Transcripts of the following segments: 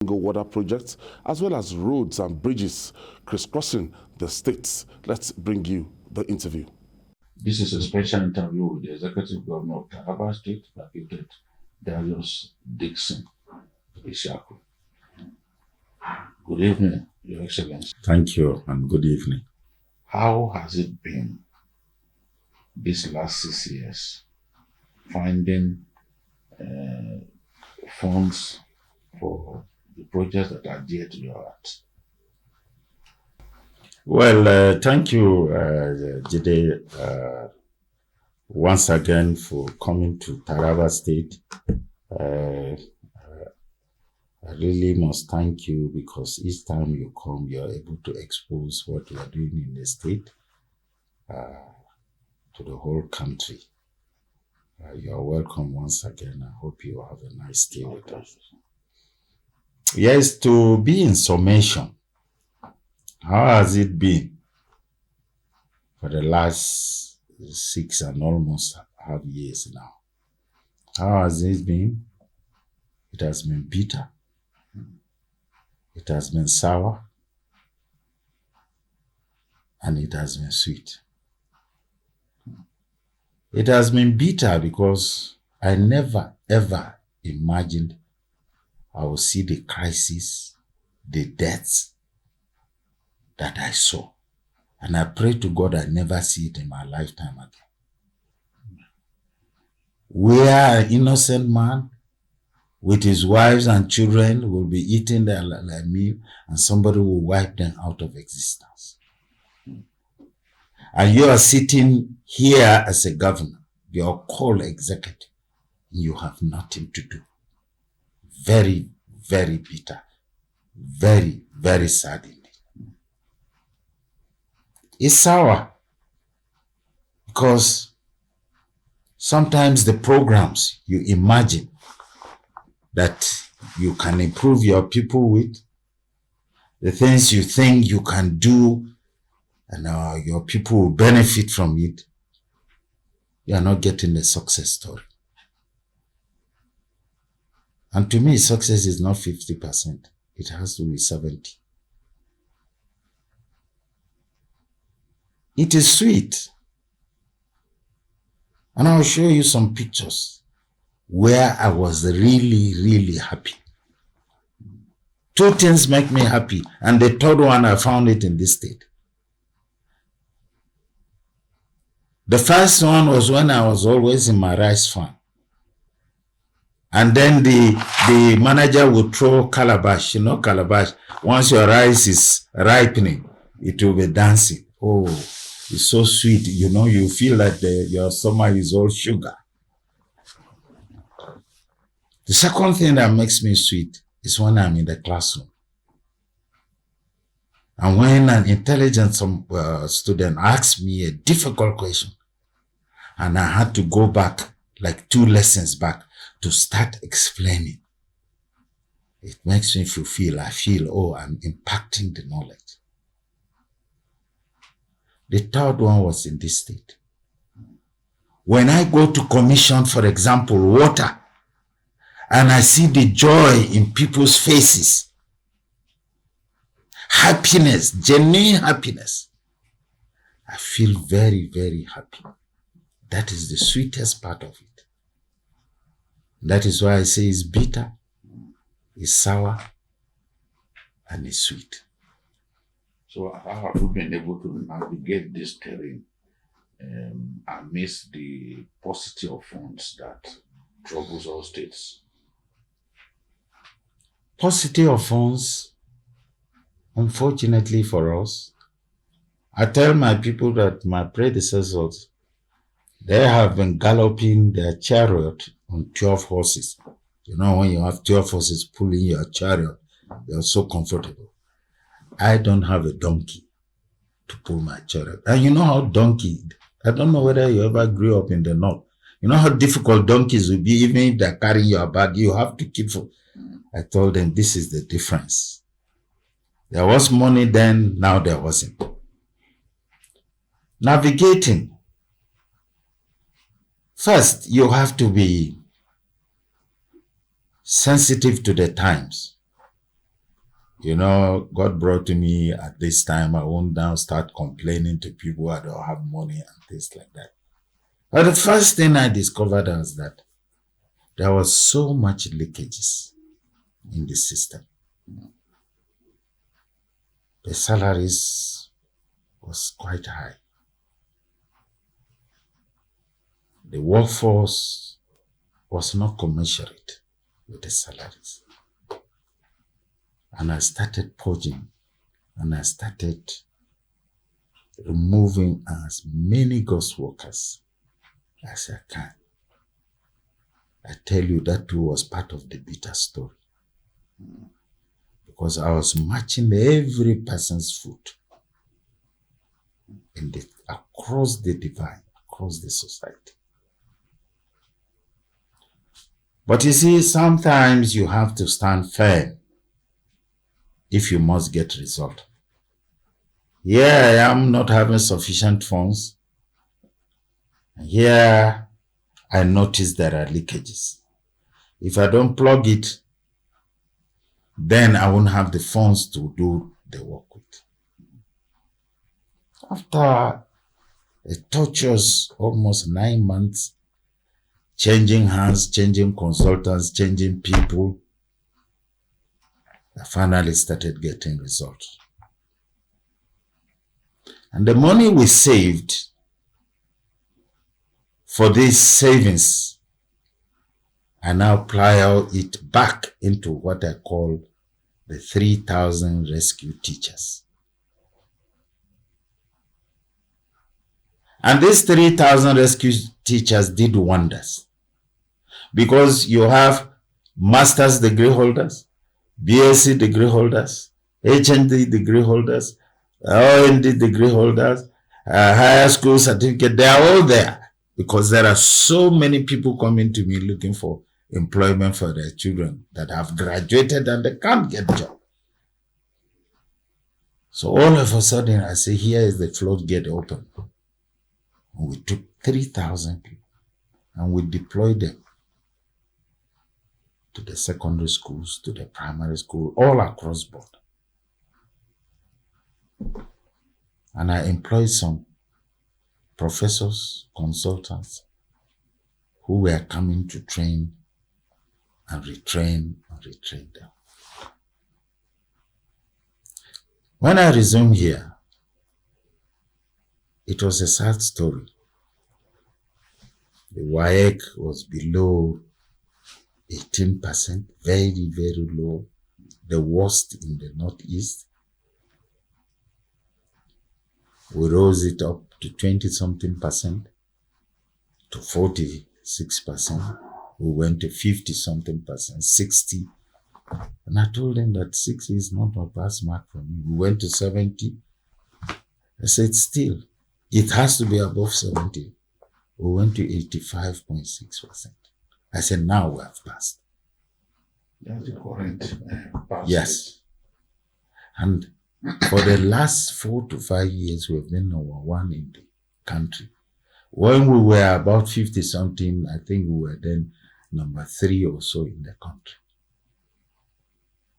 water projects, as well as roads and bridges crisscrossing the states. Let's bring you the interview. This is a special interview with the Executive Governor of Taraba State, Capitate Darius Ishaku. Good evening, Your Excellency. Thank you and good evening. How has it been these last 6 years finding funds for the projects that are dear to your heart? Well, thank you, Jide, once again for coming to Taraba State. I really must thank you because each time you come, you are able to expose what we are doing in the state to the whole country. You are welcome once again. I hope you have a nice day with us. Yes, to be in summation, how has it been for the last 6 and almost half years now? How has it been? It has been bitter. It has been sour. And it has been sweet. It has been bitter because I never ever imagined I would see the crisis, the deaths that I saw. And I pray to God I never see it in my lifetime again. Where an innocent man with his wives and children will be eating their meal and somebody will wipe them out of existence. And you are sitting here as a governor, your called executive, you have nothing to do. Very, very bitter. Very, very sad indeed. It's sour because sometimes the programs you imagine that you can improve your people with, the things you think you can do and your people will benefit from it, you are not getting the success story. And to me, success is not 50%. It has to be 70%. It is sweet. And I'll show you some pictures where I was really, really happy. 2 things make me happy. And the third one, I found it in this state. The first one was when I was always in my rice farm. And then the manager would throw calabash, calabash. Once your rice is ripening, it will be dancing. Oh, it's so sweet. You feel like your stomach is all sugar. The second thing that makes me sweet is when I'm in the classroom. And when an intelligent student asks me a difficult question, and I had to go back, like 2 lessons back, to start explaining, it makes me I feel, oh, I'm impacting the knowledge. The third one was in this state. When I go to commission, for example, water, and I see the joy in people's faces, happiness, genuine happiness, I feel very, very happy. That is the sweetest part of it. That is why I say it's bitter, it's sour, and it's sweet. So how have you been able to navigate this terrain amidst the paucity of funds that troubles all states? Paucity of funds, unfortunately for us, I tell my people that my predecessors, they have been galloping their chariot on 12 horses. When you have 12 horses pulling your chariot, you're so comfortable. I don't have a donkey to pull my chariot. And you know how donkey, I don't know whether you ever grew up in the north. You know how difficult donkeys will be, even if they're carrying your bag, you have to keep. I told them this is the difference. There was money then, now there wasn't. Navigating. First, you have to be sensitive to the times. You know, God brought to me at this time. I won't now start complaining to people I don't have money and things like that. But the first thing I discovered was that there was so much leakages in the system. The salaries was quite high. The workforce was not commensurate with the salaries. And I started purging, and I started removing as many ghost workers as I can. I tell you, that too was part of the bitter story. Because I was matching every person's foot across the divide, across the society. But you see, sometimes you have to stand firm if you must get result. Here I am not having sufficient funds. Here I notice there are leakages. If I don't plug it, then I won't have the funds to do the work with. After a torturous almost 9 months, changing hands, changing consultants, changing people, I finally started getting results. And the money we saved for these savings, I now plow it back into what I call the 3,000 rescue teachers. And these 3,000 rescue teachers did wonders, because you have master's degree holders, BSc degree holders, HND degree holders, OND degree holders, higher school certificate. They are all there, because there are so many people coming to me looking for employment for their children that have graduated and they can't get a job. So all of a sudden I say, here is the floodgate open. And we took 3,000 people and we deployed them to the secondary schools, to the primary school, all across board. And I employed some professors, consultants, who were coming to train and retrain them. When I resumed here, it was a sad story. The WAEC was below 18%, very, very low, the worst in the Northeast. We rose it up to 20-something%, to 46%. We went to 50-something%, 60. And I told them that 60 is not a pass mark for me. We went to 70. I said, still, it has to be above 70. We went to 85.6%. I said, now we have passed. That's the current pass. Yes. And for the last 4 to 5 years, we've been number one in the country. When we were about 50-something, I think we were then number 3 or so in the country.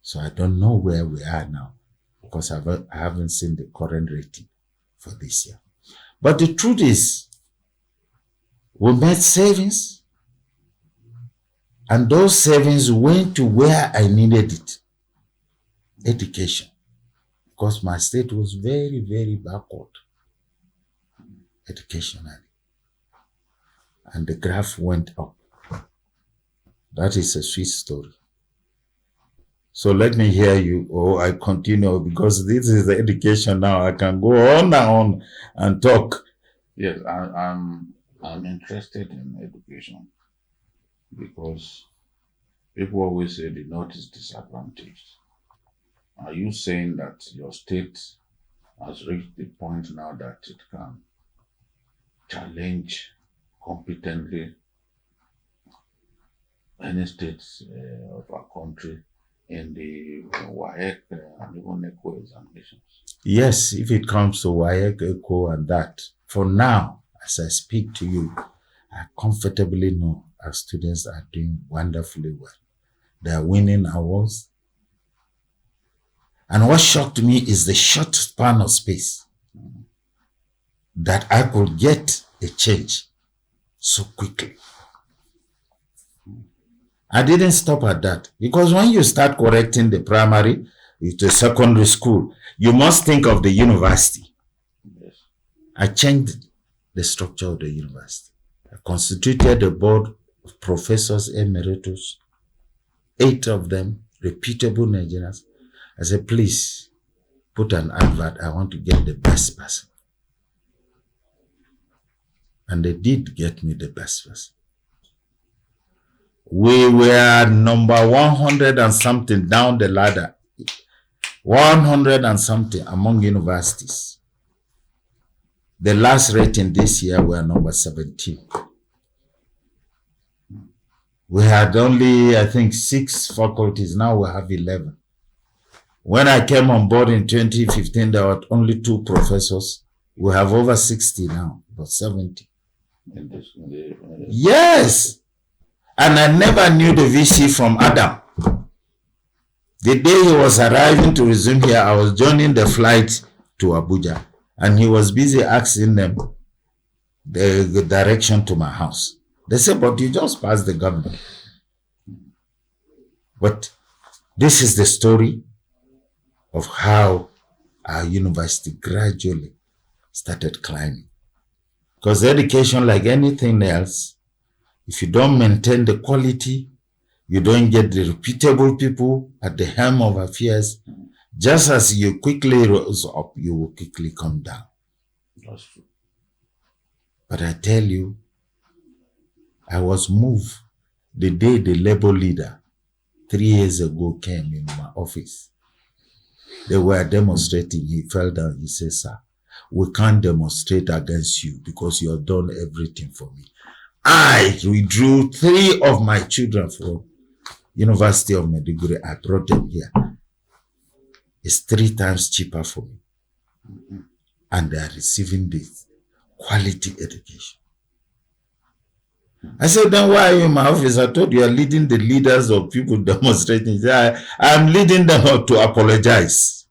So I don't know where we are now, because I haven't seen the current rating for this year. But the truth is, we made savings, and those savings went to where I needed it. Education. Because my state was very, very backward educationally. And the graph went up. That is a sweet story. So let me hear you, or I continue, because this is the education now. I can go on and talk. Yes, I'm interested in education, because people always say the North is disadvantaged. Are you saying that your state has reached the point now that it can challenge competently any states of our country in the WAEC and even ECHO examinations? Yes, if it comes to WAEC, ECHO, and that, for now, as I speak to you, I comfortably know our students are doing wonderfully well. They are winning awards. And what shocked me is the short span of space that I could get a change so quickly. I didn't stop at that, because when you start correcting the primary to secondary school, you must think of the university. Yes. I changed the structure of the university. I constituted a board of professors emeritus, 8 of them reputable Nigerians. I said, please put an advert. I want to get the best person. And they did get me the best person. We were number 100 and something down the ladder. 100 and something among universities. The last rating this year were number 17. We had only, I think, 6 faculties. Now we have 11. When I came on board in 2015, there were only 2 professors. We have over 60 now, about 70. Yes. And I never knew the VC from Adam. The day he was arriving to resume here, I was joining the flight to Abuja, and he was busy asking them the direction to my house. They said, but you just passed the government. But this is the story of how our university gradually started climbing. Because education, like anything else, if you don't maintain the quality, you don't get the reputable people at the helm of affairs, just as you quickly rose up, you will quickly come down. That's true. But I tell you, I was moved the day the labor leader 3 years ago came in my office. They were demonstrating. He fell down. He said, sir, we can't demonstrate against you because you have done everything for me. I withdrew 3 of my children from University of Maiduguri. I brought them here. It's 3 times cheaper for me. And they are receiving this quality education. I said, then why are you in my office? I told you are leading the leaders of people demonstrating. He said, I'm leading them up to apologize.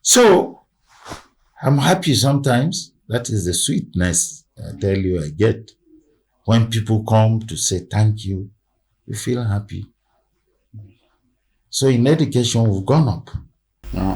So, I'm happy sometimes. That is the sweetness, I tell you, I get. When people come to say thank you, you feel happy. So in education, we've gone up. Now,